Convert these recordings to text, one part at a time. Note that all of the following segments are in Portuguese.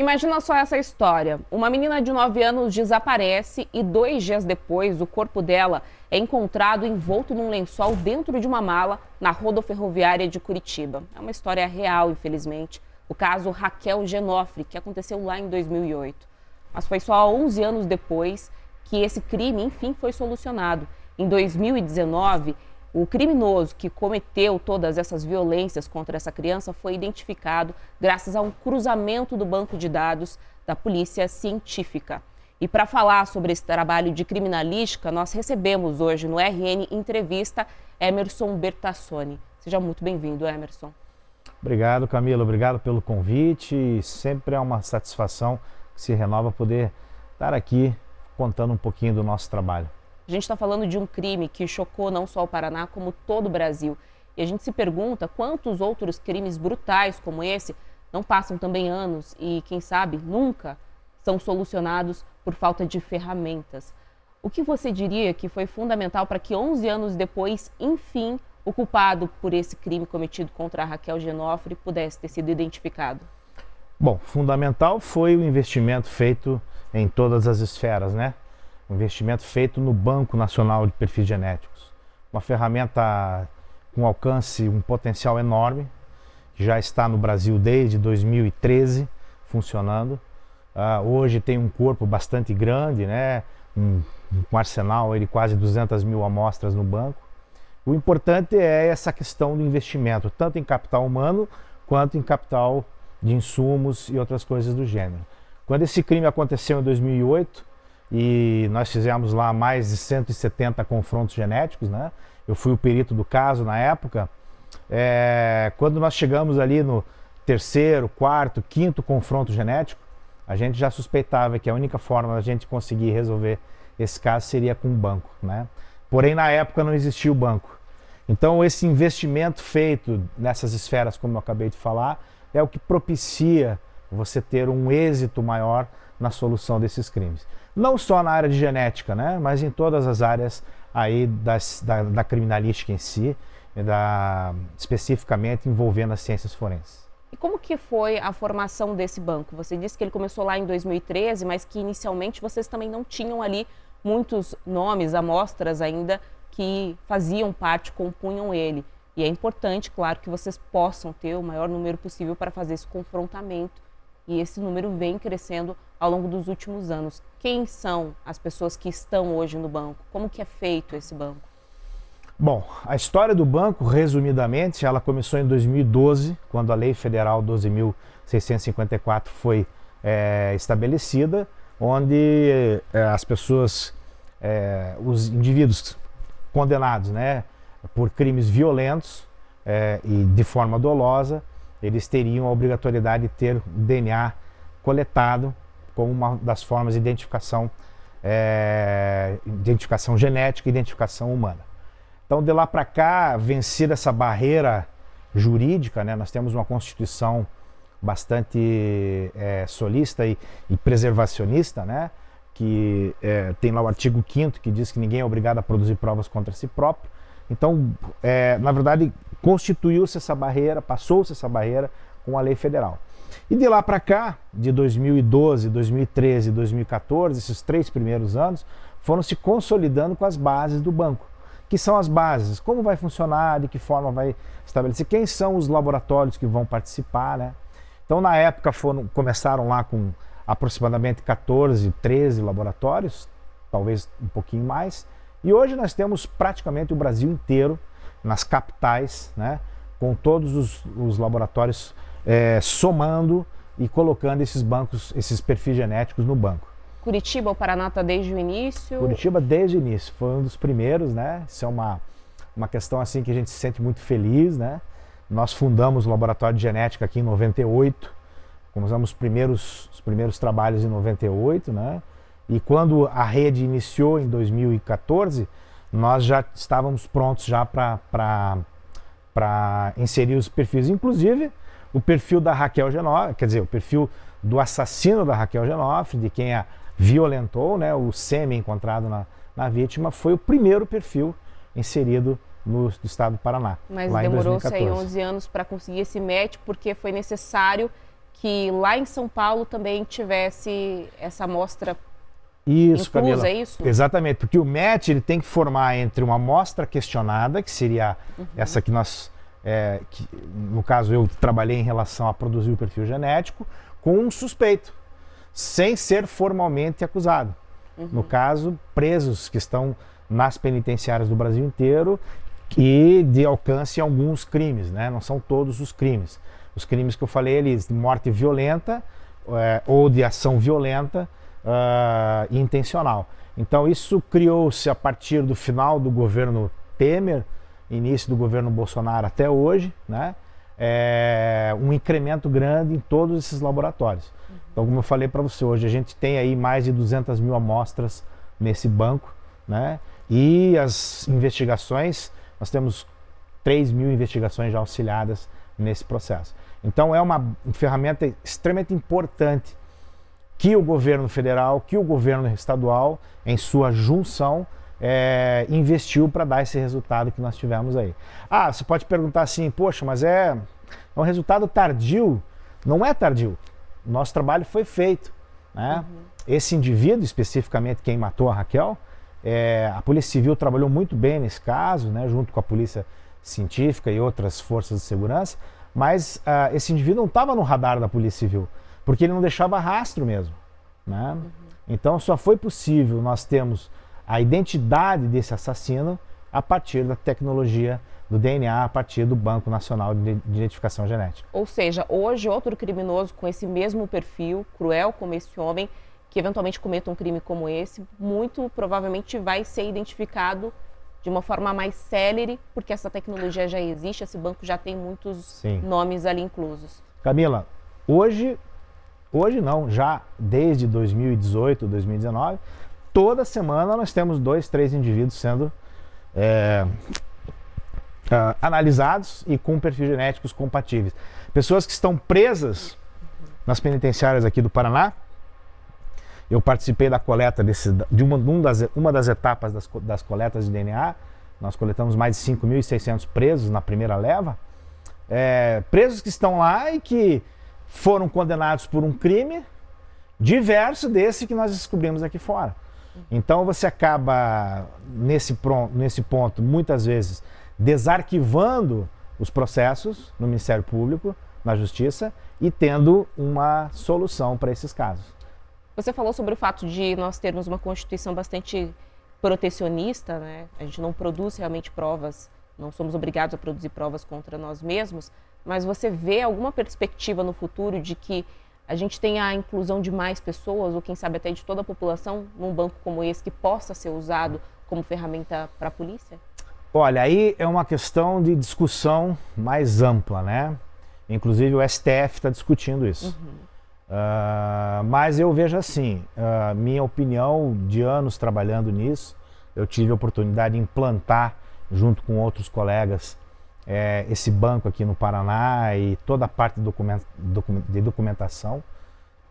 Imagina só essa história. Uma menina de 9 anos desaparece e 2 dias depois o corpo dela é encontrado envolto num lençol dentro de uma mala na rodoferroviária de Curitiba. É uma história real, infelizmente. O caso Raquel Genofre, que aconteceu lá em 2008. Mas foi só 11 anos depois que esse crime, enfim, foi solucionado. Em 2019, o criminoso que cometeu todas essas violências contra essa criança foi identificado graças a um cruzamento do banco de dados da Polícia Científica. E para falar sobre esse trabalho de criminalística, nós recebemos hoje no RN Entrevista Emerson Bertassoni. Seja muito bem-vindo, Emerson. Obrigado, Camila. Obrigado pelo convite. Sempre é uma satisfação que se renova poder estar aqui contando um pouquinho do nosso trabalho. A gente está falando de um crime que chocou não só o Paraná, como todo o Brasil. E a gente se pergunta quantos outros crimes brutais como esse não passam também anos e, quem sabe, nunca são solucionados por falta de ferramentas. O que você diria que foi fundamental para que 11 anos depois, enfim, o culpado por esse crime cometido contra a Raquel Genofre pudesse ter sido identificado? Bom, fundamental foi o investimento feito em todas as esferas, né? Um investimento feito no Banco Nacional de Perfis Genéticos. Uma ferramenta com alcance, um potencial enorme, que já está no Brasil desde 2013 funcionando. Hoje tem um corpo bastante grande, né? Um arsenal de quase 200 mil amostras no banco. O importante é essa questão do investimento, tanto em capital humano quanto em capital de insumos e outras coisas do gênero. Quando esse crime aconteceu em 2008, e nós fizemos lá mais de 170 confrontos genéticos, né? Eu fui o perito do caso na época. Quando nós chegamos ali no terceiro, quarto, quinto confronto genético, a gente já suspeitava que a única forma da gente conseguir resolver esse caso seria com o banco, né? Porém, na época não existia o banco. Então, esse investimento feito nessas esferas, como eu acabei de falar, é o que propicia você ter um êxito maior na solução desses crimes. Não só na área de genética, né, mas em todas as áreas aí da criminalística em si, especificamente envolvendo as ciências forenses. E como que foi a formação desse banco? Você disse que ele começou lá em 2013, mas que inicialmente vocês também não tinham ali muitos nomes, amostras ainda que faziam parte, compunham ele. E é importante, claro, que vocês possam ter o maior número possível para fazer esse confrontamento. E esse número vem crescendo ao longo dos últimos anos. Quem são as pessoas que estão hoje no banco? Como que é feito esse banco? Bom, a história do banco, resumidamente, ela começou em 2012, quando a Lei Federal 12.654 foi estabelecida, onde as pessoas, os indivíduos condenados, né, por crimes violentos e de forma dolosa, eles teriam a obrigatoriedade de ter DNA coletado como uma das formas de identificação genética e identificação humana. Então, de lá para cá, vencida essa barreira jurídica, né, nós temos uma Constituição bastante solista e preservacionista, né, que tem lá o artigo 5º que diz que ninguém é obrigado a produzir provas contra si próprio. Então, na verdade, constituiu-se essa barreira, passou-se essa barreira com a lei federal. E de lá para cá, de 2012, 2013 e 2014, esses 3 primeiros anos, foram se consolidando com as bases do banco. Que são as bases? Como vai funcionar, de que forma vai estabelecer, quem são os laboratórios que vão participar, né? Então, na época, começaram lá com aproximadamente 14, 13 laboratórios, talvez um pouquinho mais. E hoje nós temos praticamente o Brasil inteiro, nas capitais, né, com todos os laboratórios somando e colocando esses bancos, esses perfis genéticos no banco. Curitiba, o Paraná está desde o início? Curitiba desde o início, foi um dos primeiros, né? Isso é uma questão assim que a gente se sente muito feliz, né? Nós fundamos o Laboratório de Genética aqui em 98, começamos os primeiros trabalhos em 98, né? E quando a rede iniciou em 2014, nós já estávamos prontos já para inserir os perfis, inclusive o perfil da Raquel Genofre, quer dizer, o perfil do assassino da Raquel Genofre, de quem a violentou, né, o sêmen encontrado na vítima, foi o primeiro perfil inserido no estado do Paraná. Mas lá demorou-se aí 11 11 anos para conseguir esse match, porque foi necessário que lá em São Paulo também tivesse essa amostra Isso, inclusa, Camila. é isso? Exatamente, porque o match ele tem que formar entre uma amostra questionada, que seria essa que nós, no caso eu trabalhei em relação a produzir o perfil genético, com um suspeito, sem ser formalmente acusado. No caso, presos que estão nas penitenciárias do Brasil inteiro e de alcance em alguns crimes, né? Não são todos os crimes. Os crimes que eu falei, eles de morte violenta ou de ação violenta e intencional. Então isso criou-se a partir do final do governo Temer, início do governo Bolsonaro até hoje, né? Um incremento grande em todos esses laboratórios. Então, como eu falei para você, hoje a gente tem aí mais de 200 mil amostras nesse banco, né? E as investigações, nós temos 3 mil investigações já auxiliadas nesse processo. Então é uma ferramenta extremamente importante que o governo federal, que o governo estadual, em sua junção, investiu para dar esse resultado que nós tivemos aí. Ah, você pode perguntar assim, poxa, mas é um resultado tardio? Não é tardio. O nosso trabalho foi feito, né? Esse indivíduo, especificamente quem matou a Raquel, a Polícia Civil trabalhou muito bem nesse caso, né, junto com a Polícia Científica e outras forças de segurança, mas esse indivíduo não estava no radar da Polícia Civil, porque ele não deixava rastro mesmo, né? Então só foi possível nós termos a identidade desse assassino a partir da tecnologia do DNA, a partir do Banco Nacional de Identificação Genética. Ou seja, hoje outro criminoso com esse mesmo perfil, cruel como esse homem, que eventualmente cometa um crime como esse, muito provavelmente vai ser identificado de uma forma mais célere, porque essa tecnologia já existe, esse banco já tem muitos nomes ali inclusos. Camila, hoje não, já desde 2018, 2019, toda semana nós temos 2, 3 indivíduos sendo analisados e com perfis genéticos compatíveis. Pessoas que estão presas nas penitenciárias aqui do Paraná. Eu participei da coleta de uma das etapas das coletas de DNA. Nós coletamos mais de 5.600 presos na primeira leva. Presos que estão lá e que foram condenados por um crime diverso desse que nós descobrimos aqui fora. Então você acaba, nesse ponto, muitas vezes, desarquivando os processos no Ministério Público, na Justiça, e tendo uma solução para esses casos. Você falou sobre o fato de nós termos uma Constituição bastante protecionista, né? A gente não produz realmente provas, não somos obrigados a produzir provas contra nós mesmos, mas você vê alguma perspectiva no futuro de que a gente tenha a inclusão de mais pessoas, ou quem sabe até de toda a população, num banco como esse, que possa ser usado como ferramenta para a polícia? Olha, aí é uma questão de discussão mais ampla, né? Inclusive o STF está discutindo isso. Mas eu vejo assim, minha opinião, de anos trabalhando nisso, eu tive a oportunidade de implantar, junto com outros colegas, esse banco aqui no Paraná e toda a parte de documentação.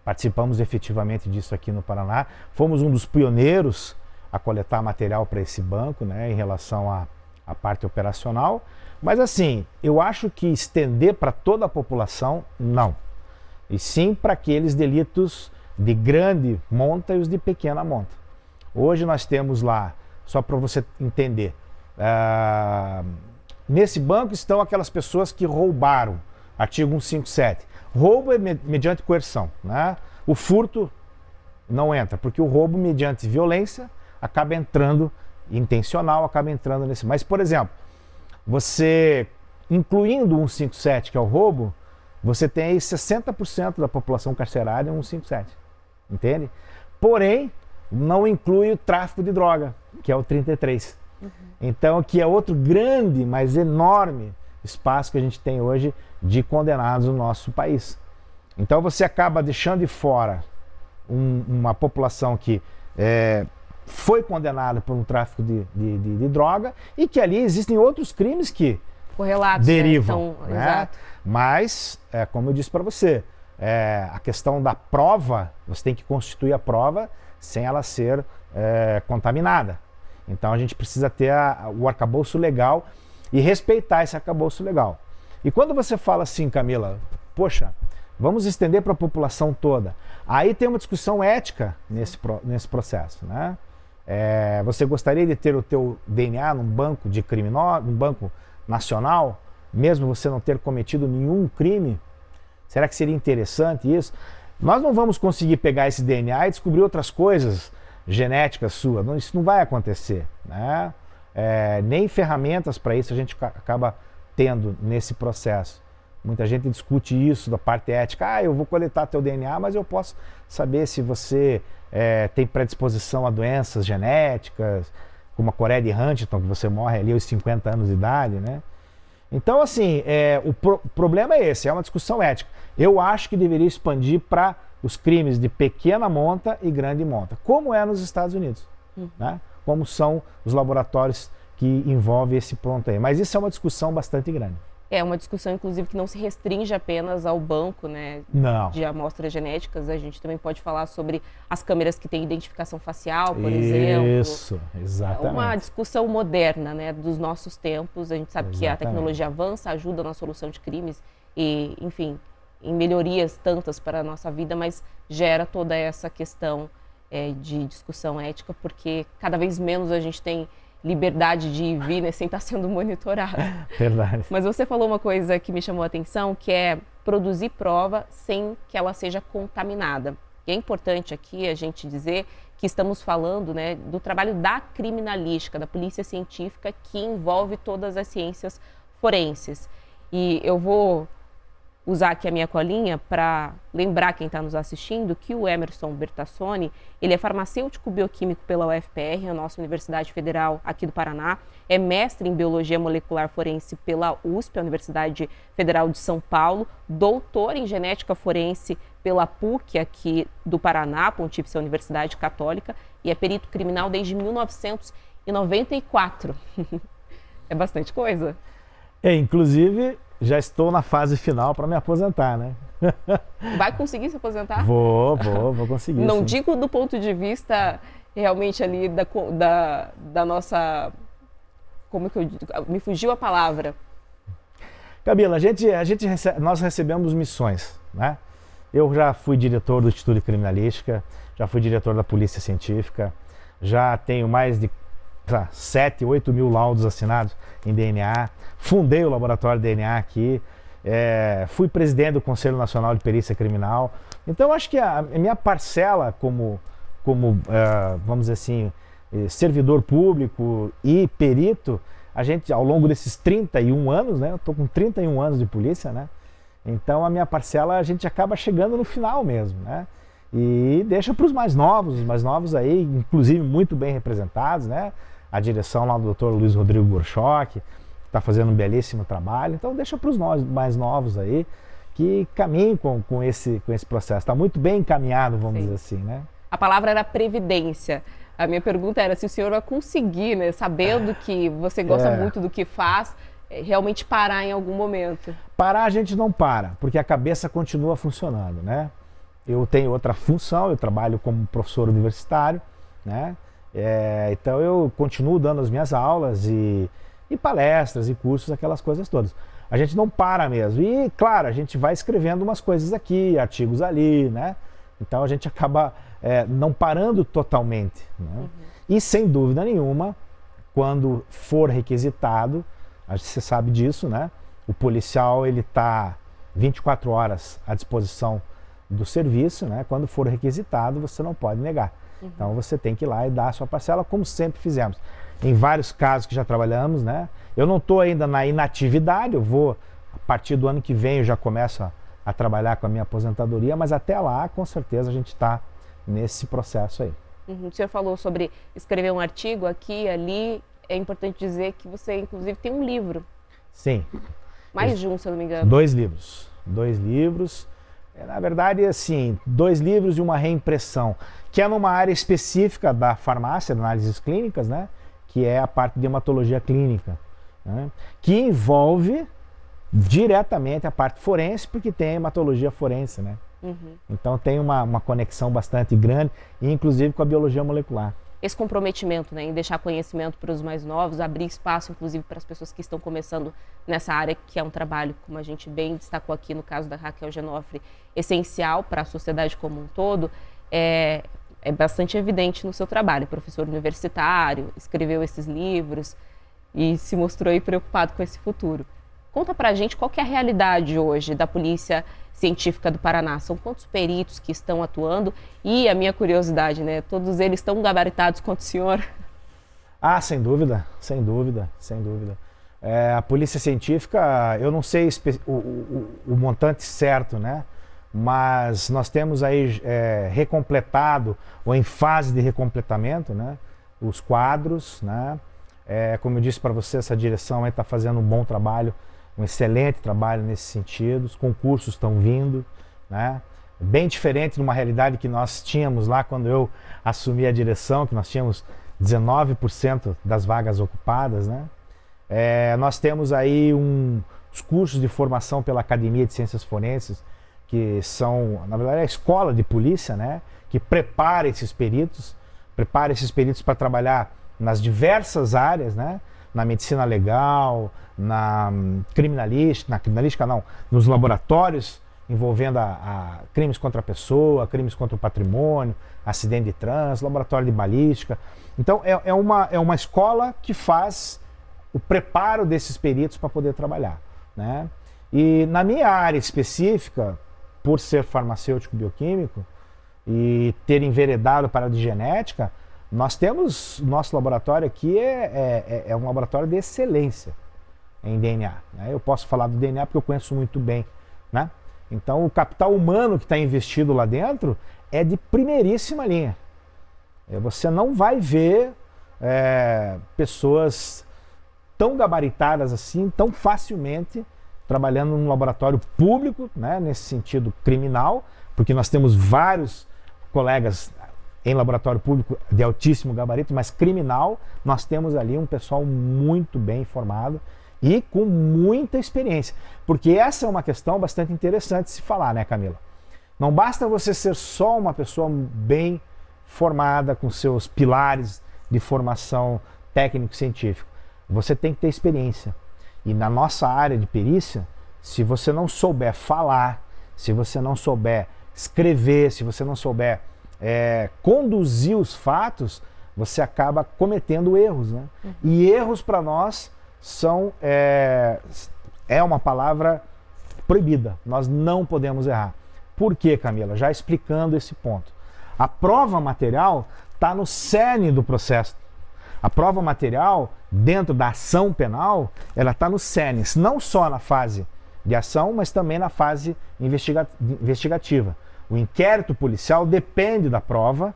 Participamos efetivamente disso aqui no Paraná. Fomos um dos pioneiros a coletar material para esse banco, né, em relação à parte operacional. Mas assim, eu acho que estender para toda a população, não. E sim para aqueles delitos de grande monta e os de pequena monta. Hoje nós temos lá, só para você entender, nesse banco estão aquelas pessoas que roubaram, artigo 157. Roubo é mediante coerção, né? O furto não entra, porque o roubo mediante violência acaba entrando, intencional, acaba entrando nesse. Mas, por exemplo, você, incluindo o 157, que é o roubo, você tem aí 60% da população carcerária em 157, entende? Porém, não inclui o tráfico de droga, que é o 33. Então, que é outro grande, mas enorme espaço que a gente tem hoje de condenados no nosso país. Então, você acaba deixando de fora uma população que foi condenada por um tráfico de droga e que ali existem outros crimes que correlatos, derivam. Então, exato. Mas, como eu disse para você, a questão da prova, você tem que constituir a prova sem ela ser contaminada. Então a gente precisa ter o arcabouço legal e respeitar esse arcabouço legal. E quando você fala assim, Camila, poxa, Vamos estender para a população toda. Aí tem uma discussão ética nesse processo, né? Você gostaria de ter o teu DNA num banco de criminosos, num banco nacional, mesmo você não ter cometido nenhum crime? Será que seria interessante isso? Nós não vamos conseguir pegar esse DNA e descobrir outras coisas genéticas suas. Isso não vai acontecer, né? Nem ferramentas para isso a gente acaba tendo nesse processo. Muita gente discute isso da parte ética. Eu vou coletar teu DNA, mas eu posso saber se você tem predisposição a doenças genéticas, como a Coreia de Huntington, que você morre ali aos 50 anos de idade, né? Então, assim, o problema é esse, é uma discussão ética. Eu acho que deveria expandir para os crimes de pequena monta e grande monta, como é nos Estados Unidos, né? Como são os laboratórios que envolvem esse ponto aí. Mas isso é uma discussão bastante grande. É uma discussão, inclusive, que não se restringe apenas ao banco, né, de amostras genéticas. A gente também pode falar sobre as câmeras que têm identificação facial, por exemplo. Isso, exatamente. É uma discussão moderna, né, dos nossos tempos. A gente sabe que a tecnologia avança, ajuda na solução de crimes e, enfim, em melhorias tantas para a nossa vida, mas gera toda essa questão de discussão ética, porque cada vez menos a gente tem liberdade de ir e vir, né, sem estar sendo monitorado. Verdade. Mas você falou uma coisa que me chamou a atenção, que é produzir prova sem que ela seja contaminada. E é importante aqui a gente dizer que estamos falando, né, do trabalho da criminalística, da polícia científica, que envolve todas as ciências forenses. E eu vou usar aqui a minha colinha para lembrar quem está nos assistindo que o Emerson Bertassoni, ele é farmacêutico bioquímico pela UFPR, a nossa Universidade Federal aqui do Paraná, é mestre em Biologia Molecular Forense pela USP, a Universidade Federal de São Paulo, doutor em Genética Forense pela PUC aqui do Paraná, Pontífice Universidade Católica, e é perito criminal desde 1994. É bastante coisa. Inclusive, já estou na fase final para me aposentar, né? Vai conseguir se aposentar? Vou conseguir. Não sim. digo do ponto de vista realmente ali da nossa... Como que eu digo? Me fugiu a palavra. Camila, nós recebemos missões, né? Eu já fui diretor do Instituto de Criminalística, já fui diretor da Polícia Científica, já tenho mais de 7, 8 mil laudos assinados em DNA, fundei o laboratório de DNA aqui, fui presidente do Conselho Nacional de Perícia Criminal. Então, acho que a minha parcela como vamos dizer assim, servidor público e perito, a gente, ao longo desses 31 anos, né, eu estou com 31 anos de polícia, né, então a minha parcela a gente acaba chegando no final mesmo, né, e deixa para os mais novos aí, inclusive muito bem representados, né, a direção lá do Dr. Luiz Rodrigo Gorchock, está fazendo um belíssimo trabalho, então deixa para os mais novos aí, que caminhem com esse processo, está muito bem encaminhado, vamos dizer assim, né. A palavra era previdência. A minha pergunta era se o senhor vai conseguir, né, sabendo que você gosta muito do que faz, realmente parar em algum momento. Parar a gente não para, porque a cabeça continua funcionando, né? Eu tenho outra função, eu trabalho como professor universitário, né? Então eu continuo dando as minhas aulas e palestras e cursos, aquelas coisas todas. A gente não para mesmo. E, claro, a gente vai escrevendo umas coisas aqui, artigos ali, né? Então a gente acaba não parando totalmente, né? E sem dúvida nenhuma, quando for requisitado, você sabe disso, né? O policial ele está 24 horas à disposição do serviço, né? Quando for requisitado, você não pode negar. Então você tem que ir lá e dar a sua parcela, como sempre fizemos. Em vários casos que já trabalhamos, né? Eu não estou ainda na inatividade, eu vou, a partir do ano que vem, eu já começo a trabalhar com a minha aposentadoria, mas até lá, com certeza, a gente está nesse processo aí. O senhor falou sobre escrever um artigo aqui e ali. É importante dizer que você, inclusive, tem um livro. Sim. Mais de um, se eu não me engano. 2 livros. 2 livros. Na verdade, assim, 2 livros e uma reimpressão, que é numa área específica da farmácia, de análises clínicas, né? Que é a parte de hematologia clínica, né? Que envolve diretamente a parte forense, porque tem a hematologia forense, né? Então tem uma conexão bastante grande, inclusive com a biologia molecular. esse comprometimento, né, em deixar conhecimento para os mais novos, abrir espaço, inclusive, para as pessoas que estão começando nessa área, que é um trabalho, como a gente bem destacou aqui no caso da Raquel Genofre, essencial para a sociedade como um todo, é bastante evidente no seu trabalho. Professor universitário, escreveu esses livros e se mostrou aí preocupado com esse futuro. Conta pra gente qual que é a realidade hoje da Polícia Científica do Paraná. São quantos peritos que estão atuando? E a minha curiosidade, né? Todos eles estão gabaritados quanto o senhor? Ah, sem dúvida, sem dúvida, sem dúvida. A Polícia Científica, eu não sei o montante certo, né? Mas nós temos aí recompletado, ou em fase de recompletamento, né? Os quadros, né? Como eu disse para você, essa direção está fazendo um bom trabalho, um excelente trabalho nesse sentido. Os concursos estão vindo, né? Bem diferente de uma realidade que nós tínhamos lá quando eu assumi a direção, que nós tínhamos 19% das vagas ocupadas, né? Nós temos aí os cursos de formação pela Academia de Ciências Forenses, que são, na verdade, a escola de polícia, né? Que prepara esses peritos para trabalhar nas diversas áreas, né? Na medicina legal, na criminalística não, nos laboratórios envolvendo crimes contra a pessoa, crimes contra o patrimônio, acidente de trânsito, laboratório de balística. Então é uma escola que faz o preparo desses peritos para poder trabalhar, né? E na minha área específica, por ser farmacêutico bioquímico e ter enveredado para a de genética, nós temos, nosso laboratório aqui é um laboratório de excelência em DNA, né? Eu posso falar do DNA porque eu conheço muito bem, né? Então o capital humano que está investido lá dentro é de primeiríssima linha. Você não vai ver pessoas tão gabaritadas assim, tão facilmente, trabalhando num laboratório público, né? Nesse sentido criminal, porque nós temos vários colegas em laboratório público de altíssimo gabarito, mas criminal, nós temos ali um pessoal muito bem formado e com muita experiência. Porque essa é uma questão bastante interessante de se falar, né, Camila? Não basta você ser só uma pessoa bem formada, com seus pilares de formação técnico-científico. Você tem que ter experiência. E na nossa área de perícia, se você não souber falar, se você não souber escrever, se você não souber conduzir os fatos, você acaba cometendo erros, né? E erros para nós são uma palavra proibida. Nós não podemos errar. Por quê, Camila? Já explicando esse ponto. A prova material está no cerne do processo. A prova material, dentro da ação penal, ela está no cerne, não só na fase de ação, mas também na fase investigativa. O inquérito policial depende da prova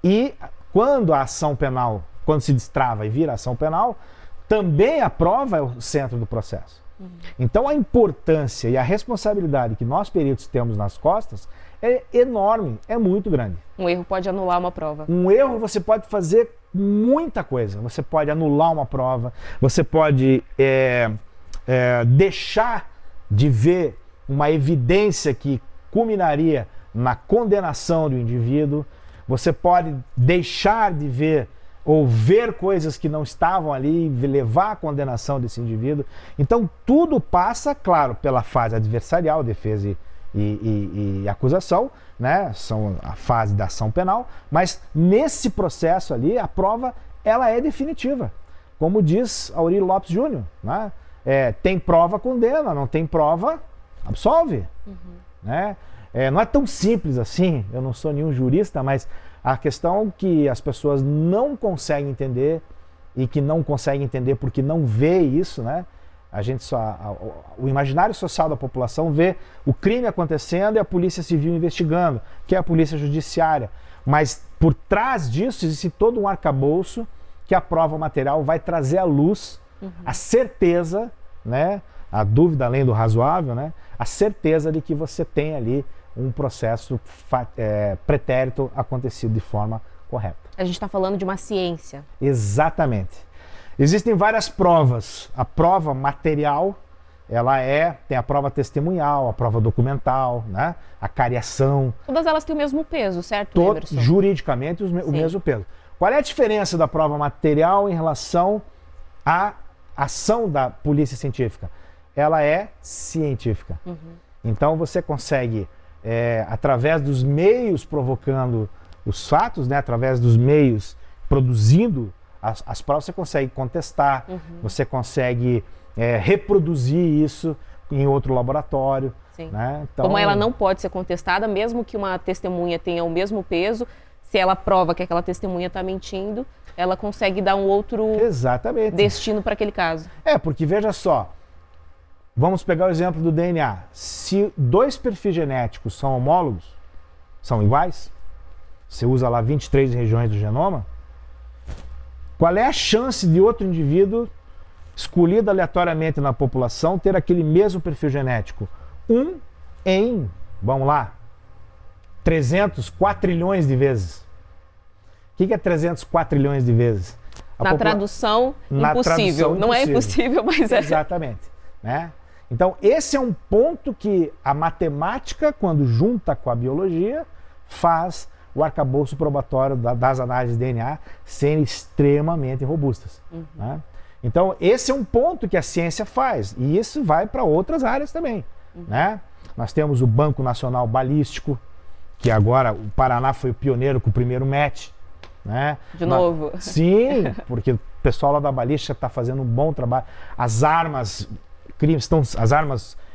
e quando a ação penal, quando se destrava e vira ação penal, também a prova é o centro do processo. Então a importância e a responsabilidade que nós peritos temos nas costas é enorme, é muito grande. Um erro pode anular uma prova. Um erro você pode fazer muita coisa. Você pode anular uma prova, você pode deixar de ver uma evidência que culminaria na condenação do indivíduo, você pode deixar de ver ou ver coisas que não estavam ali e levar à condenação desse indivíduo. Então tudo passa, claro, pela fase adversarial, defesa e acusação, né? São a fase da ação penal, mas nesse processo ali a prova ela é definitiva. Como diz Aurílio Lopes Júnior, né? Tem prova, condena, não tem prova, absolve. Né? Não é tão simples assim, eu não sou nenhum jurista, mas a questão que as pessoas não conseguem entender e que não conseguem entender porque não vê isso, né? O imaginário social da população vê o crime acontecendo e a polícia civil investigando, que é a polícia judiciária. Mas por trás disso existe todo um arcabouço que a prova material vai trazer à luz a certeza, né? A dúvida além do razoável, né? A certeza de que você tem ali um processo pretérito acontecido de forma correta. A gente está falando de uma ciência. Exatamente. Existem várias provas. A prova material, tem a prova testemunhal, a prova documental, né? A cariação. Todas elas têm o mesmo peso, certo, Emerson? Juridicamente o mesmo peso. Qual é a diferença da prova material em relação à ação da polícia científica? Ela é científica. Então você consegue, através dos meios provocando os fatos, né, através dos meios produzindo as provas, você consegue contestar, você consegue reproduzir isso em outro laboratório. Sim. Né? Então, como ela não pode ser contestada, mesmo que uma testemunha tenha o mesmo peso, se ela prova que aquela testemunha está mentindo, ela consegue dar um outro destino para aquele caso. Porque veja só, vamos pegar o exemplo do DNA. Se dois perfis genéticos são homólogos, são iguais, você usa lá 23 regiões do genoma, qual é a chance de outro indivíduo escolhido aleatoriamente na população ter aquele mesmo perfil genético? 1 em, vamos lá, 300 quatrilhões de vezes. O que é 300 quatrilhões de vezes? Na tradução, impossível. Não é impossível, mas é. Exatamente. Né? Então, esse é um ponto que a matemática, quando junta com a biologia, faz o arcabouço probatório das análises de DNA serem extremamente robustas. Né? Então, esse é um ponto que a ciência faz, e isso vai para outras áreas também. Né? Nós temos o Banco Nacional Balístico, que agora o Paraná foi o pioneiro com o primeiro match. Né? De novo. Sim, porque o pessoal lá da balística está fazendo um bom trabalho. As armas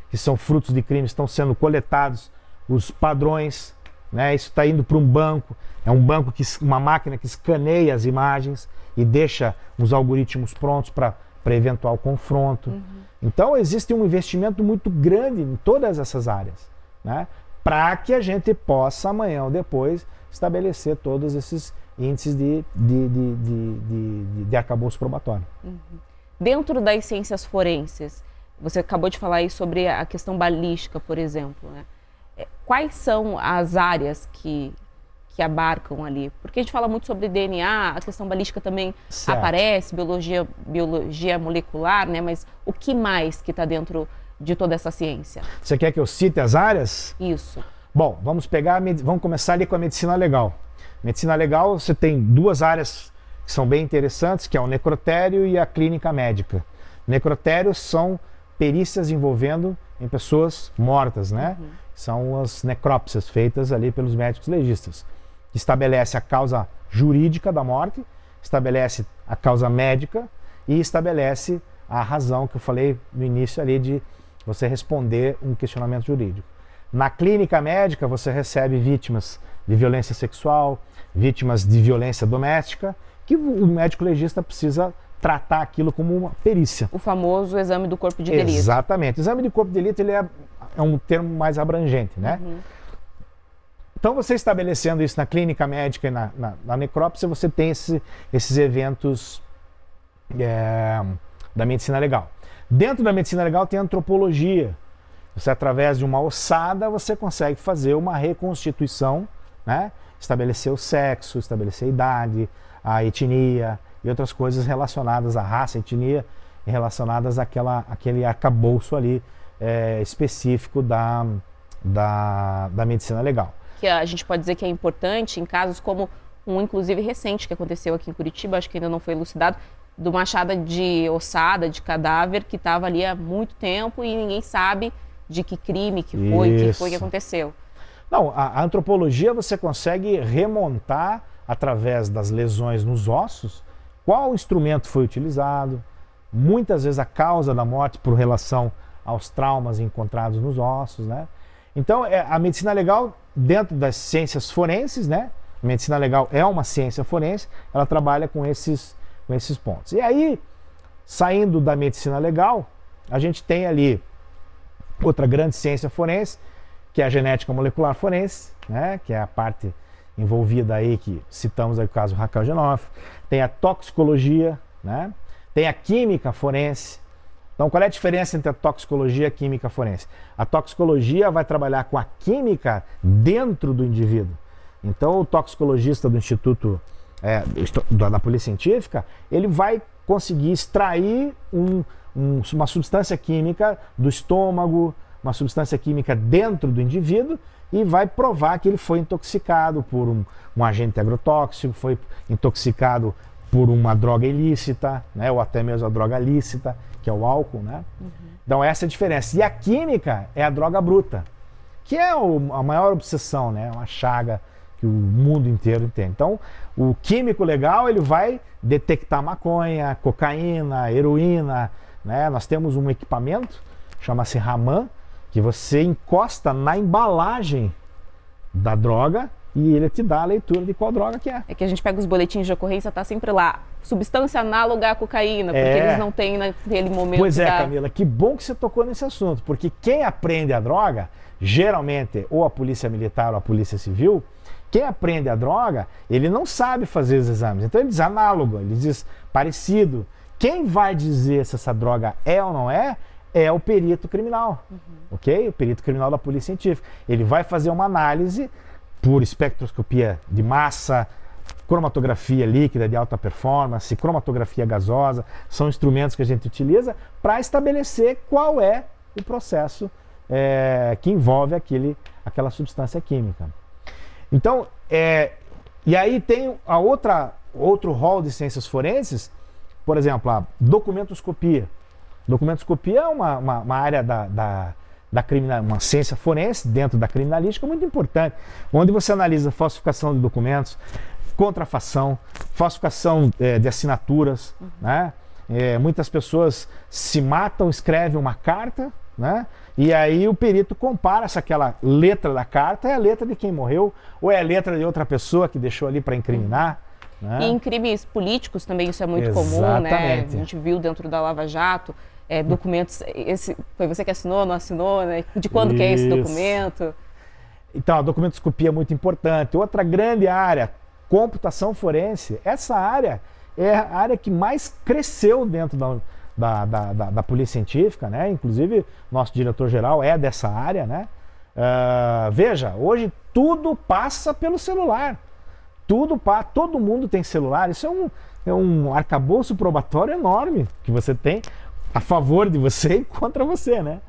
que são frutos de crimes estão sendo coletados, os padrões, né? Isso está indo para um banco. É um banco, uma máquina que escaneia as imagens e deixa os algoritmos prontos para eventual confronto. Então existe um investimento muito grande em todas essas áreas, né? Para que a gente possa amanhã ou depois estabelecer todos esses índices de arcabouço probatório. Dentro das ciências forenses, você acabou de falar aí sobre a questão balística, por exemplo, né? Quais são as áreas que abarcam ali? Porque a gente fala muito sobre DNA, a questão balística também aparece, biologia molecular, né? Mas o que mais que está dentro de toda essa ciência? Você quer que eu cite as áreas? Isso. Bom, vamos começar ali com a medicina legal. Medicina legal, você tem duas áreas que são bem interessantes, que é o necrotério e a clínica médica. Necrotério são perícias envolvendo em pessoas mortas, né? São as necrópsias feitas ali pelos médicos legistas. Estabelece a causa jurídica da morte, estabelece a causa médica e estabelece a razão que eu falei no início ali de você responder um questionamento jurídico. Na clínica médica, você recebe vítimas de violência sexual, vítimas de violência doméstica, que o médico legista precisa tratar aquilo como uma perícia. O famoso exame do corpo de delito. Exatamente. O exame de corpo de delito ele é um termo mais abrangente, né? Então, você estabelecendo isso na clínica médica e na necrópsia, você tem esses eventos da medicina legal. Dentro da medicina legal tem a antropologia. Você, através de uma ossada, você consegue fazer uma reconstituição, né? Estabelecer o sexo, estabelecer a idade, a etnia e outras coisas relacionadas à raça, etnia, e relacionadas àquele arcabouço ali específico da medicina legal. Que a gente pode dizer que é importante em casos como inclusive recente, que aconteceu aqui em Curitiba, acho que ainda não foi elucidado, de uma achada de ossada, de cadáver, que estava ali há muito tempo e ninguém sabe de que crime que foi que aconteceu. Não, a antropologia você consegue remontar através das lesões nos ossos qual instrumento foi utilizado, muitas vezes a causa da morte por relação aos traumas encontrados nos ossos, né? Então, a medicina legal, dentro das ciências forenses, né? A medicina legal é uma ciência forense, ela trabalha com esses pontos. E aí, saindo da medicina legal, a gente tem ali outra grande ciência forense, que é a genética molecular forense, né? Que é a parte envolvida aí, que citamos aí o caso Raquel Genoff. Tem a toxicologia, né? Tem a química forense. Então, qual é a diferença entre a toxicologia e a química forense? A toxicologia vai trabalhar com a química dentro do indivíduo. Então, o toxicologista do Instituto da Polícia Científica, ele vai conseguir extrair uma substância química do estômago, uma substância química dentro do indivíduo e vai provar que ele foi intoxicado por um agente agrotóxico, foi intoxicado por uma droga ilícita, né, ou até mesmo a droga lícita, que é o álcool, né? Então essa é a diferença. E a química é a droga bruta, que é a maior obsessão, né? Uma chaga que o mundo inteiro entende. Então, o químico legal, ele vai detectar maconha, cocaína, heroína, né? Nós temos um equipamento, chama-se Raman, que você encosta na embalagem da droga e ele te dá a leitura de qual droga que é. É que a gente pega os boletins de ocorrência, tá sempre lá, substância análoga à cocaína, porque eles não têm naquele momento. Pois é, Camila, que bom que você tocou nesse assunto, porque quem aprende a droga, geralmente ou a polícia militar ou a polícia civil, quem aprende a droga, ele não sabe fazer os exames. Então ele diz análogo, ele diz parecido. Quem vai dizer se essa droga é ou não é o perito criminal, ok? O perito criminal da polícia científica. Ele vai fazer uma análise por espectroscopia de massa, cromatografia líquida de alta performance, cromatografia gasosa, são instrumentos que a gente utiliza para estabelecer qual é o processo que envolve aquela substância química. Então, e aí tem outro rol de ciências forenses, por exemplo, a documentoscopia. Documentoscopia é uma área uma ciência forense dentro da criminalística muito importante, onde você analisa falsificação de documentos, contrafação, falsificação de assinaturas, né? Muitas pessoas se matam, escrevem uma carta, né? E aí o perito compara se aquela letra da carta é a letra de quem morreu ou é a letra de outra pessoa que deixou ali para incriminar. Né? E em crimes políticos também isso é muito comum, né? A gente viu dentro da Lava Jato documentos, foi você que assinou, não assinou, né? De quando que é esse documento? Então, a documentoscopia é muito importante. Outra grande área, computação forense. Essa área é a área que mais cresceu dentro da polícia científica, né? Inclusive, nosso diretor-geral é dessa área, né? Veja, hoje tudo passa pelo celular. Todo mundo tem celular. Isso é um arcabouço probatório enorme que você tem a favor de você e contra você, né?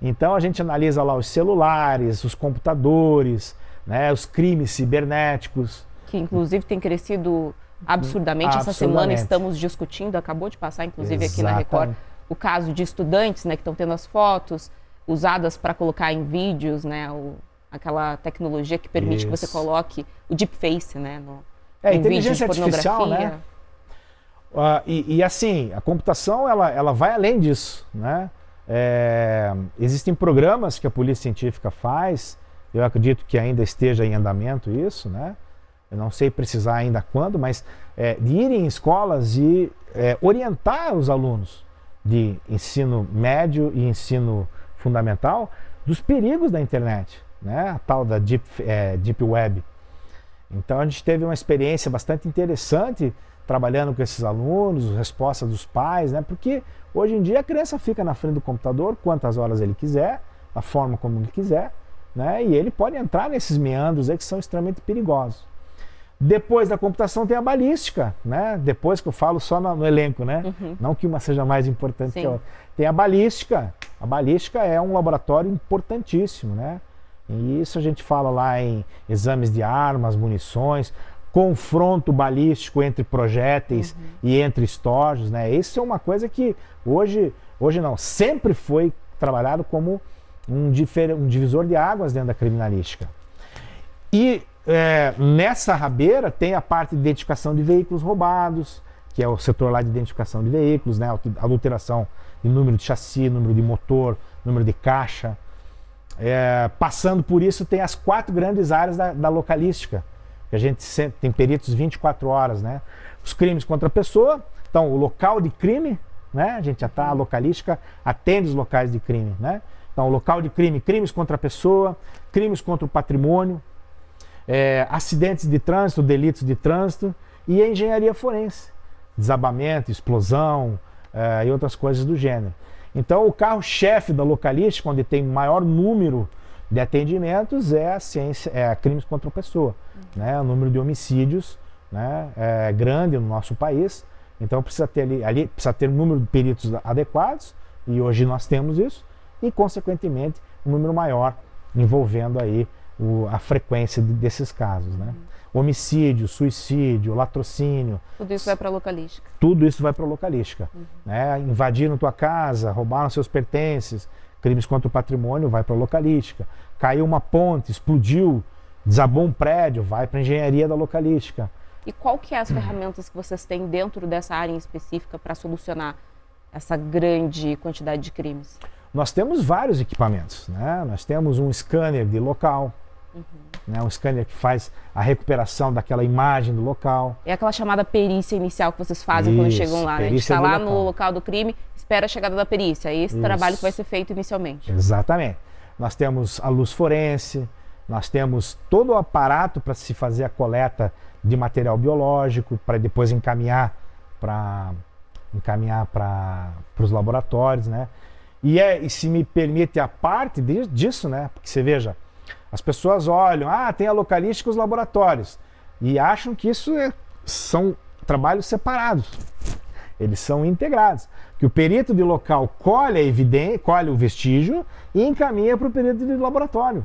Então a gente analisa lá os celulares, os computadores, né? Os crimes cibernéticos. Que inclusive tem crescido absurdamente. Essa semana estamos discutindo, acabou de passar inclusive aqui na Record, o caso de estudantes, né, que estão tendo as fotos usadas para colocar em vídeos, né, aquela tecnologia que permite que você coloque o deepface, né, no inteligência artificial, né? E assim, a computação ela vai além disso, né? Existem programas que a polícia científica faz, eu acredito que ainda esteja em andamento isso, né? Eu não sei precisar ainda quando, mas de ir em escolas e orientar os alunos de ensino médio e ensino fundamental dos perigos da internet, né? A tal da Deep Web. Então a gente teve uma experiência bastante interessante trabalhando com esses alunos, resposta dos pais, né? Porque hoje em dia a criança fica na frente do computador quantas horas ele quiser, da forma como ele quiser, né? E ele pode entrar nesses meandros aí que são extremamente perigosos. Depois da computação tem a balística, né? Depois que eu falo só no elenco, né? Não que uma seja mais importante que a outra. Tem a balística. A balística é um laboratório importantíssimo, né? E isso a gente fala lá em exames de armas, munições, confronto balístico entre projéteis e entre estojos, né? Isso é uma coisa que hoje não, sempre foi trabalhado como um divisor de águas dentro da criminalística. E nessa rabeira tem a parte de identificação de veículos roubados, que é o setor lá de identificação de veículos, né? Adulteração de número de chassi, número de motor, número de caixa. Passando por isso tem as 4 grandes áreas da localística, que a gente sempre tem peritos 24 horas, né? Os crimes contra a pessoa, então o local de crime, né? A gente já está, a localística atende os locais de crime, né? Então o local de crime, crimes contra a pessoa, crimes contra o patrimônio, acidentes de trânsito, delitos de trânsito e a engenharia forense, desabamento, explosão e outras coisas do gênero. Então o carro-chefe da localística, onde tem maior número de atendimentos, é a ciência, crimes contra a pessoa, né? O número de homicídios, né, é grande no nosso país, então precisa ter ali precisa ter um número de peritos adequados, e hoje nós temos isso, e, consequentemente, um número maior envolvendo aí a frequência desses casos, né? Homicídio, suicídio, latrocínio. Tudo isso vai para a localística. Tudo isso vai para a localística. Né? Invadiram tua casa, roubaram seus pertences, crimes contra o patrimônio, vai para a localística. Caiu uma ponte, explodiu, desabou um prédio, vai para a engenharia da localística. E qual que é as ferramentas que vocês têm dentro dessa área em específica para solucionar essa grande quantidade de crimes? Nós temos vários equipamentos, né? Nós temos um scanner de local, né? Um scanner que faz a recuperação daquela imagem do local. É aquela chamada perícia inicial que vocês fazem quando chegam lá, né? A gente está lá no local do crime, espera a chegada da perícia. É esse trabalho que vai ser feito inicialmente. Exatamente. Nós temos a luz forense, nós temos todo o aparato para se fazer a coleta de material biológico, para depois encaminhar para os laboratórios, né? E se me permite a parte disso, né? Porque você veja, as pessoas olham, tem a localística e os laboratórios, e acham que isso são trabalhos separados. Eles são integrados. Que o perito de local colhe a evidência, colhe o vestígio e encaminha para o perito de laboratório.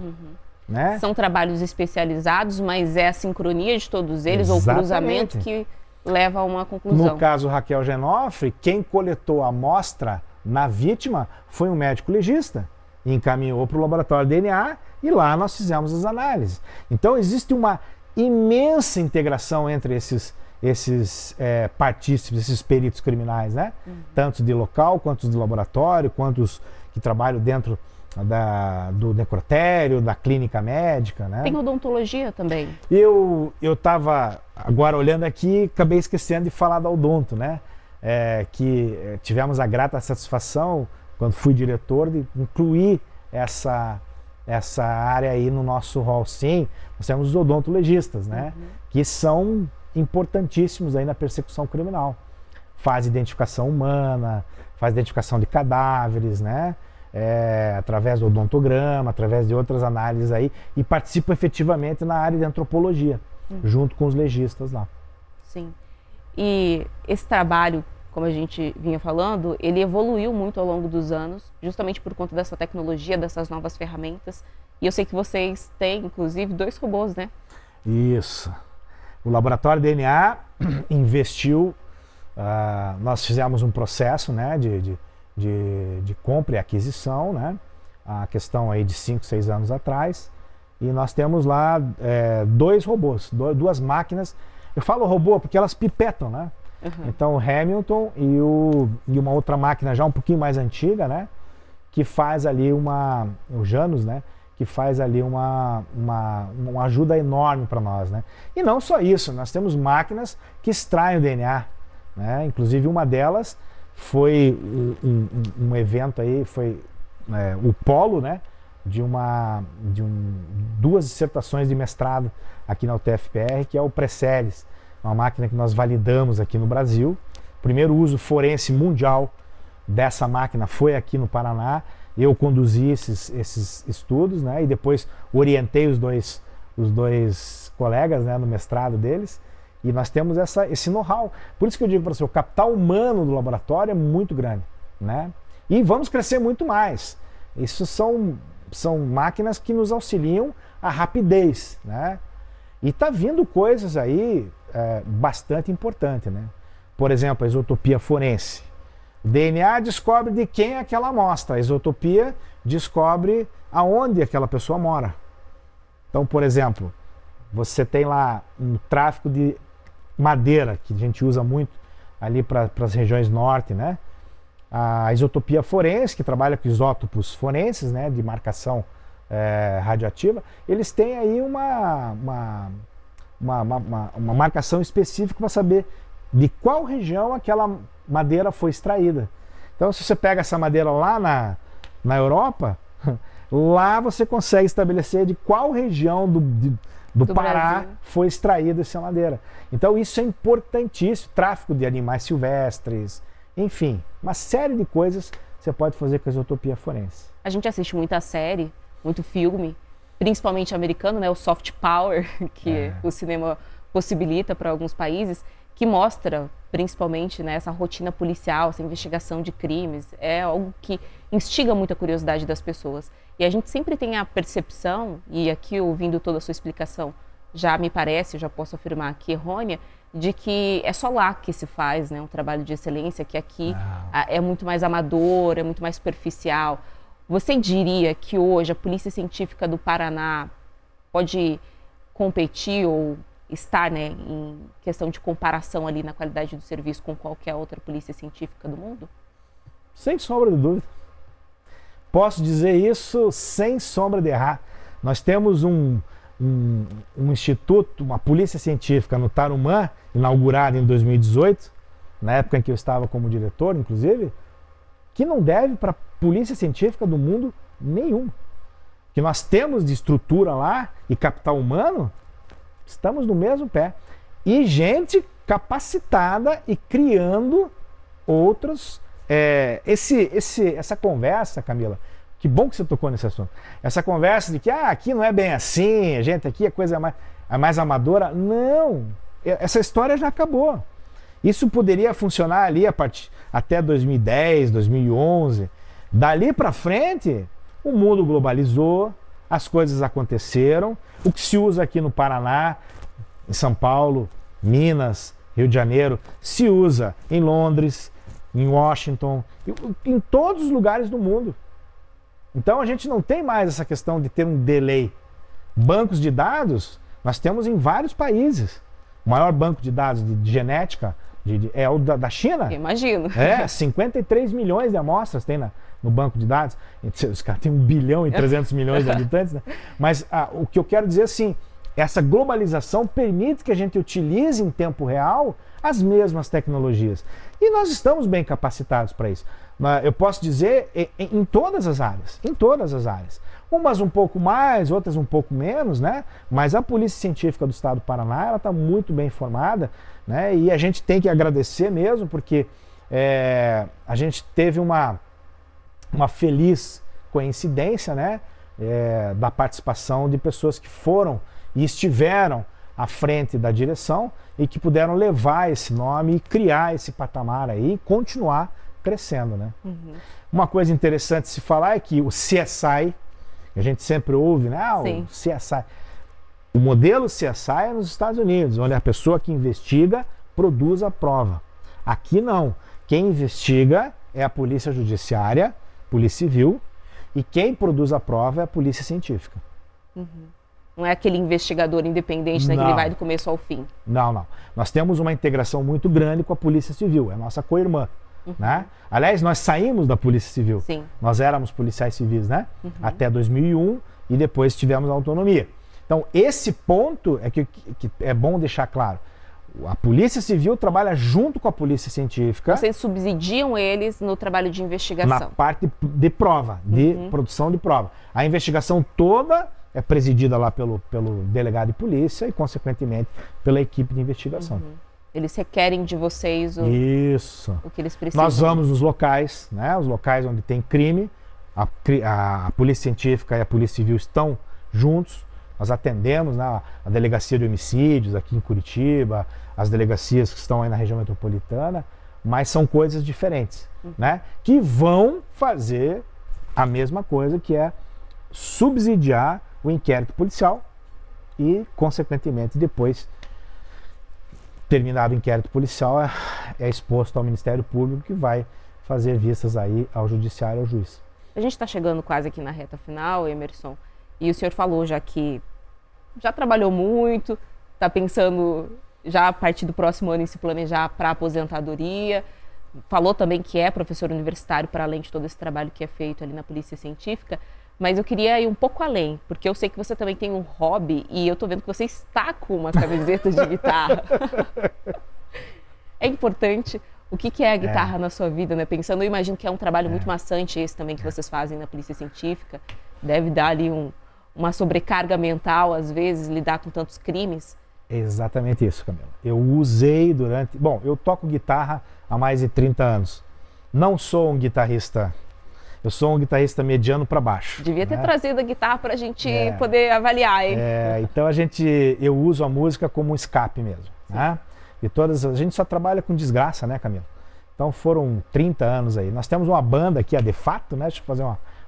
Né? São trabalhos especializados, mas é a sincronia de todos eles, ou o cruzamento que leva a uma conclusão. No caso Raquel Genofre, quem coletou a amostra na vítima foi um médico legista, e encaminhou para o laboratório de DNA e lá nós fizemos as análises. Então existe uma imensa integração entre esses partícipes, esses peritos criminais, né? Tanto de local, quanto os de laboratório, quanto os que trabalham dentro do necrotério, da clínica médica, né? Tem odontologia também. Eu estava agora olhando aqui, acabei esquecendo de falar da odonto, né? Que tivemos a grata satisfação, quando fui diretor, de incluir essa área aí no nosso hall. Sim, nós temos os odontologistas, né? Que são importantíssimos aí na persecução criminal. Faz identificação humana, faz identificação de cadáveres, né? Através do odontograma, através de outras análises aí, e participam efetivamente na área de antropologia, junto com os legistas lá. Sim. E esse trabalho, como a gente vinha falando, ele evoluiu muito ao longo dos anos, justamente por conta dessa tecnologia, dessas novas ferramentas. E eu sei que vocês têm, inclusive, 2 robôs, né? Isso. O laboratório DNA investiu, nós fizemos um processo, né, de compra e aquisição, né? A questão aí de 5, 6 anos atrás. E nós temos lá 2 robôs, 2 máquinas. Eu falo robô porque elas pipetam, né? Então o Hamilton e uma outra máquina já um pouquinho mais antiga, né? Que faz ali o Janus, né? Que faz ali uma ajuda enorme para nós, né? E não só isso, nós temos máquinas que extraem o DNA, né? Inclusive uma delas foi um evento aí, foi o polo, né? De 2 dissertações de mestrado aqui na UTFPR, que é o Preceres, uma máquina que nós validamos aqui no Brasil. O primeiro uso forense mundial dessa máquina foi aqui no Paraná. Eu conduzi esses estudos, né? E depois orientei os dois colegas, né, no mestrado deles. E nós temos esse know-how. Por isso que eu digo para você, o capital humano do laboratório é muito grande, né? E vamos crescer muito mais. Isso são máquinas que nos auxiliam a rapidez, né? E tá vindo coisas aí bastante importantes, né? Por exemplo, a isotopia forense. O DNA descobre de quem é aquela amostra. A isotopia descobre aonde aquela pessoa mora. Então, por exemplo, você tem lá um tráfico de madeira, que a gente usa muito ali para as regiões norte, né? A isotopia forense, que trabalha com isótopos forenses, né, de marcação radioativa, eles têm aí uma marcação específica para saber de qual região aquela madeira foi extraída. Então, se você pega essa madeira lá na Europa, lá você consegue estabelecer de qual região do Pará Brasil foi extraída essa madeira. Então, isso é importantíssimo. Tráfico de animais silvestres, enfim, uma série de coisas você pode fazer com a isotopia forense. A gente assiste muita série, muito filme, principalmente americano, né? O soft power, que o cinema possibilita para alguns países, que mostra, principalmente, né, essa rotina policial, essa investigação de crimes, é algo que instiga muito a curiosidade das pessoas. E a gente sempre tem a percepção, e aqui ouvindo toda a sua explicação, já me parece, já posso afirmar que errônea, de que é só lá que se faz, né, um trabalho de excelência, que aqui é muito mais amador, é muito mais superficial. Você diria que hoje a Polícia Científica do Paraná pode competir ou estar, né, em questão de comparação ali na qualidade do serviço com qualquer outra polícia científica do mundo? Sem sombra de dúvida. Posso dizer isso sem sombra de errar. Nós temos um instituto, uma polícia científica no Tarumã, inaugurada em 2018, na época em que eu estava como diretor, inclusive, que não deve para polícia científica do mundo nenhum. Que nós temos de estrutura lá e capital humano, estamos no mesmo pé. E gente capacitada e criando outros. Essa conversa, Camila, que bom que você tocou nesse assunto. Essa conversa de que aqui não é bem assim, a gente aqui é coisa mais amadora. Não, essa história já acabou. Isso poderia funcionar ali até 2010, 2011. Dali para frente, o mundo globalizou, as coisas aconteceram. O que se usa aqui no Paraná, em São Paulo, Minas, Rio de Janeiro, se usa em Londres, em Washington, em todos os lugares do mundo. Então a gente não tem mais essa questão de ter um delay. Bancos de dados nós temos em vários países. O maior banco de dados de genética é o da China. Imagino. 53 milhões de amostras tem no banco de dados. Os caras têm 1 bilhão e 300 milhões de habitantes, né? Mas o que eu quero dizer assim, essa globalização permite que a gente utilize em tempo real as mesmas tecnologias. E nós estamos bem capacitados para isso. Eu posso dizer em todas as áreas, Umas um pouco mais, outras um pouco menos, né? Mas a Polícia Científica do Estado do Paraná, ela está muito bem formada, né? E a gente tem que agradecer mesmo, porque a gente teve uma feliz coincidência, né? Da participação de pessoas que foram e estiveram à frente da direção e que puderam levar esse nome e criar esse patamar aí e continuar crescendo, né? Uhum. Uma coisa interessante de se falar é que o CSI, a gente sempre ouve, né? O CSI. O modelo CSI é nos Estados Unidos, onde a pessoa que investiga produz a prova. Aqui não. Quem investiga é a Polícia Judiciária, Polícia Civil, e quem produz a prova é a Polícia Científica. Uhum. Não é aquele investigador independente, né, que ele vai do começo ao fim. Não. Nós temos uma integração muito grande com a Polícia Civil, é a nossa co-irmã. Uhum. Né? Aliás, nós saímos da Polícia Civil. Sim. Nós éramos policiais civis, né? Uhum. Até 2001 e depois tivemos a autonomia. Então, esse ponto é que é bom deixar claro. A Polícia Civil trabalha junto com a Polícia Científica. Vocês subsidiam eles no trabalho de investigação? Na parte de prova, de produção de prova. A investigação toda é presidida lá pelo delegado de polícia e, consequentemente, pela equipe de investigação. Uhum. Eles requerem de vocês o que eles precisam. Nós vamos nos locais, né? Os locais onde tem crime. A Polícia Científica e a Polícia Civil estão juntos. Nós atendemos, né, a Delegacia de Homicídios aqui em Curitiba, as delegacias que estão aí na região metropolitana, mas são coisas diferentes, né? Que vão fazer a mesma coisa, que é subsidiar o inquérito policial e, consequentemente, depois, terminado o inquérito policial, é exposto ao Ministério Público, que vai fazer vistas aí ao Judiciário e ao juiz. A gente está chegando quase aqui na reta final, Emerson, e o senhor falou já que já trabalhou muito, está pensando já a partir do próximo ano em se planejar para a aposentadoria, falou também que é professor universitário para além de todo esse trabalho que é feito ali na Polícia Científica, mas eu queria ir um pouco além, porque eu sei que você também tem um hobby e eu estou vendo que você está com uma camiseta de guitarra. É importante. O que é a guitarra na sua vida, né? Pensando, eu imagino que é um trabalho muito maçante esse também que vocês fazem na Polícia Científica. Deve dar ali uma sobrecarga mental, às vezes, lidar com tantos crimes. É exatamente isso, Camila. Eu usei durante... Bom, eu toco guitarra há mais de 30 anos. Não sou um guitarrista... Eu sou um guitarrista mediano para baixo. Devia ter trazido a guitarra para a gente poder avaliar, hein? Então eu uso a música como um escape mesmo, né? de todas. A gente só trabalha com desgraça, né, Camila? Então foram 30 anos aí. Nós temos uma banda aqui, a De Fato, né? Deixa eu fazer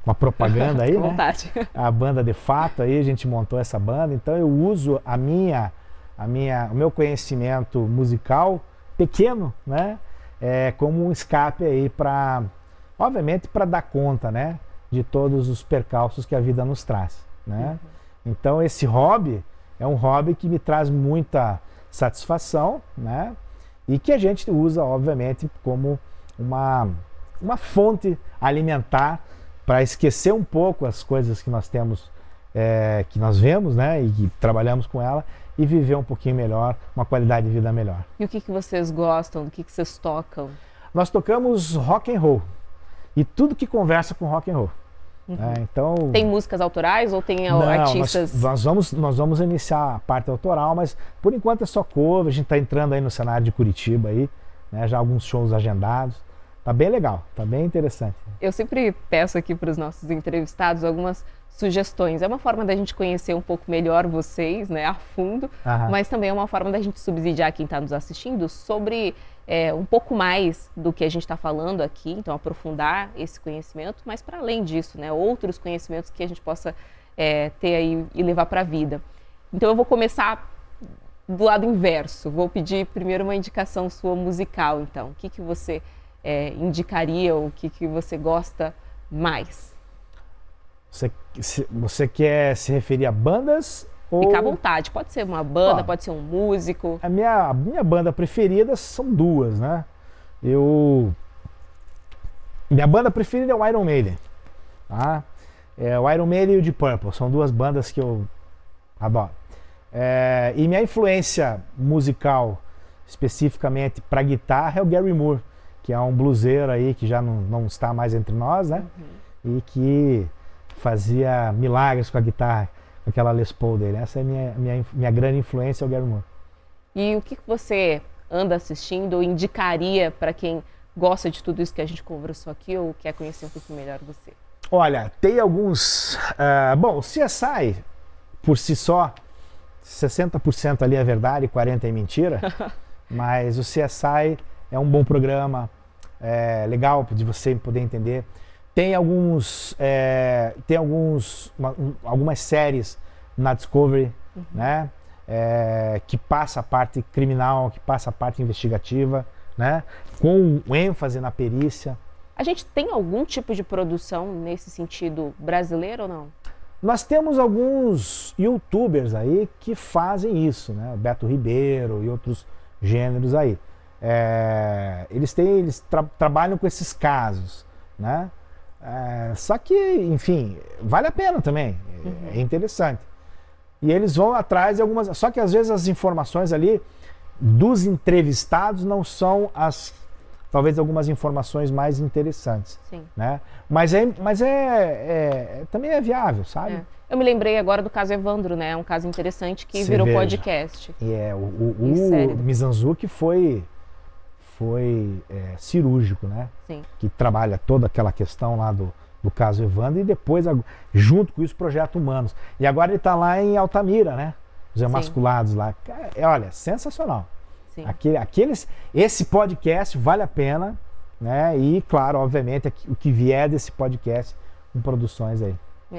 uma propaganda aí, Fique à né? vontade. A banda De Fato aí, a gente montou essa banda. Então eu uso o meu conhecimento musical pequeno, né? Como um escape aí para, obviamente, para dar conta, né? De todos os percalços que a vida nos traz, né? Então esse hobby é um hobby que me traz muita satisfação, né? E que a gente usa, obviamente, como uma fonte alimentar para esquecer um pouco as coisas que nós temos, que nós vemos, né? E que trabalhamos com ela e viver um pouquinho melhor, uma qualidade de vida melhor. E o que vocês gostam? O que vocês tocam? Nós tocamos rock and roll e tudo que conversa com rock and roll. Então, tem músicas autorais ou tem não, artistas? Nós vamos iniciar a parte autoral, mas por enquanto é só cover. A gente está entrando aí no cenário de Curitiba aí, né? Já alguns shows agendados. Tá bem legal, tá bem interessante. Eu sempre peço aqui para os nossos entrevistados algumas sugestões. É uma forma da gente conhecer um pouco melhor vocês, né, a fundo, mas também é uma forma da gente subsidiar quem está nos assistindo sobre um pouco mais do que a gente está falando aqui, então aprofundar esse conhecimento, mas para além disso, né, outros conhecimentos que a gente possa ter aí e levar para a vida. Então eu vou começar do lado inverso, vou pedir primeiro uma indicação sua musical, então. O que você indicaria, o que você gosta mais? Você quer se referir a bandas? Fica à vontade, pode ser uma banda, pode ser um músico. A minha banda preferida são duas, né? Minha banda preferida é o Iron Maiden, tá? O Iron Maiden e o Deep Purple, são duas bandas que eu adoro. E minha influência musical, especificamente para guitarra, é o Gary Moore, que é um bluseiro aí que já não está mais entre nós, né? E que fazia milagres com a guitarra, com aquela Les Paul dele. Essa é minha grande influência, é o Gary Moore. E o que você anda assistindo ou indicaria para quem gosta de tudo isso que a gente conversou aqui ou quer conhecer um pouco melhor você? Olha, tem alguns... bom, o CSI, por si só, 60% ali é verdade e 40% é mentira, mas o CSI é um bom programa, legal de você poder entender. Tem algumas séries na Discovery, né? Que passa a parte criminal, que passa a parte investigativa, né? Com ênfase na perícia. A gente tem algum tipo de produção nesse sentido brasileiro ou não? Nós temos alguns youtubers aí que fazem isso, né? Beto Ribeiro e outros gêneros aí. Eles trabalham com esses casos, né? Só que, enfim, vale a pena também, é interessante. E eles vão atrás de algumas... Só que às vezes as informações ali dos entrevistados não são talvez algumas informações mais interessantes. Sim. Né? Mas também é viável, sabe? Eu me lembrei agora do caso Evandro, né? É um caso interessante que virou podcast. O Mizanzuki foi cirúrgico, né? Sim. Que trabalha toda aquela questão lá do caso Evandro e depois, junto com isso, Projeto Humanos. E agora ele está lá em Altamira, né? Os emasculados lá. Olha, sensacional. Sim. Esse podcast vale a pena, né? E, claro, obviamente, o que vier desse podcast com produções aí.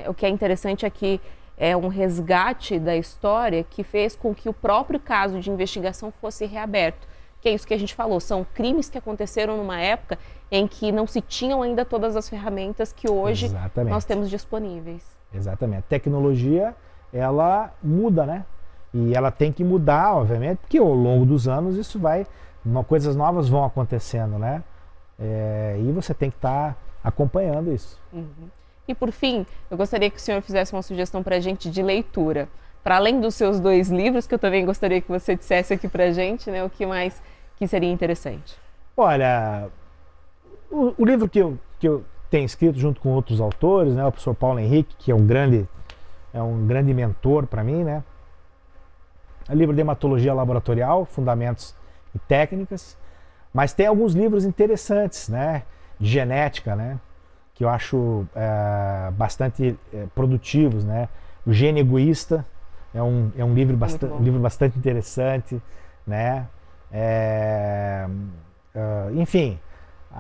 O que é interessante é que é um resgate da história que fez com que o próprio caso de investigação fosse reaberto. Que é isso que a gente falou, são crimes que aconteceram numa época em que não se tinham ainda todas as ferramentas que hoje nós temos disponíveis. Exatamente. A tecnologia, ela muda, né? E ela tem que mudar, obviamente, porque ao longo dos anos coisas novas vão acontecendo, né? E você tem que estar acompanhando isso. E por fim, eu gostaria que o senhor fizesse uma sugestão para a gente de leitura. Para além dos seus 2 livros, que eu também gostaria que você dissesse aqui para a gente, né, o que mais que seria interessante? Olha, o livro que eu tenho escrito junto com outros autores, né, o professor Paulo Henrique, que é um grande mentor para mim, né? É o livro de Hematologia Laboratorial, Fundamentos e Técnicas, mas tem alguns livros interessantes, né, de genética, né, que eu acho bastante produtivos, né? O Gene Egoísta é um livro bastante interessante, né? Enfim,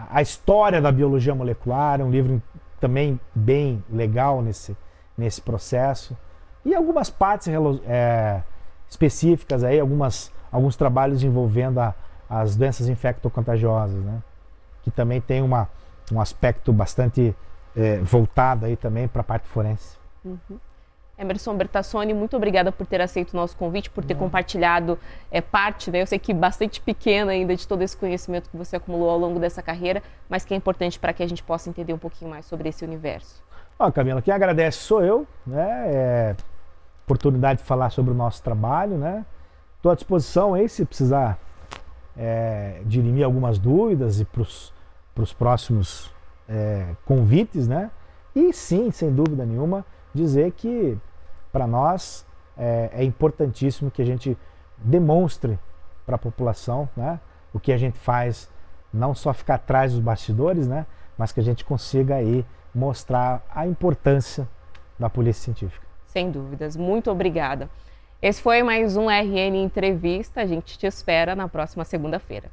a história da biologia molecular, um livro também bem legal nesse processo. E algumas partes específicas, aí, alguns trabalhos envolvendo as doenças infectocontagiosas, né? Que também tem um aspecto bastante voltado aí também para a parte forense. Uhum. Emerson Bertassoni, muito obrigada por ter aceito o nosso convite, por ter compartilhado parte, né, eu sei que bastante pequena ainda, de todo esse conhecimento que você acumulou ao longo dessa carreira, mas que é importante para que a gente possa entender um pouquinho mais sobre esse universo. Camila, quem agradece sou eu, né? Oportunidade de falar sobre o nosso trabalho, né? Estou à disposição aí, se precisar dirimir algumas dúvidas e para os próximos convites, né? E sim, sem dúvida nenhuma, dizer que para nós é importantíssimo que a gente demonstre para a população, né, o que a gente faz, não só ficar atrás dos bastidores, né, mas que a gente consiga aí mostrar a importância da polícia científica. Sem dúvidas, muito obrigada. Esse foi mais um RN Entrevista, a gente te espera na próxima segunda-feira.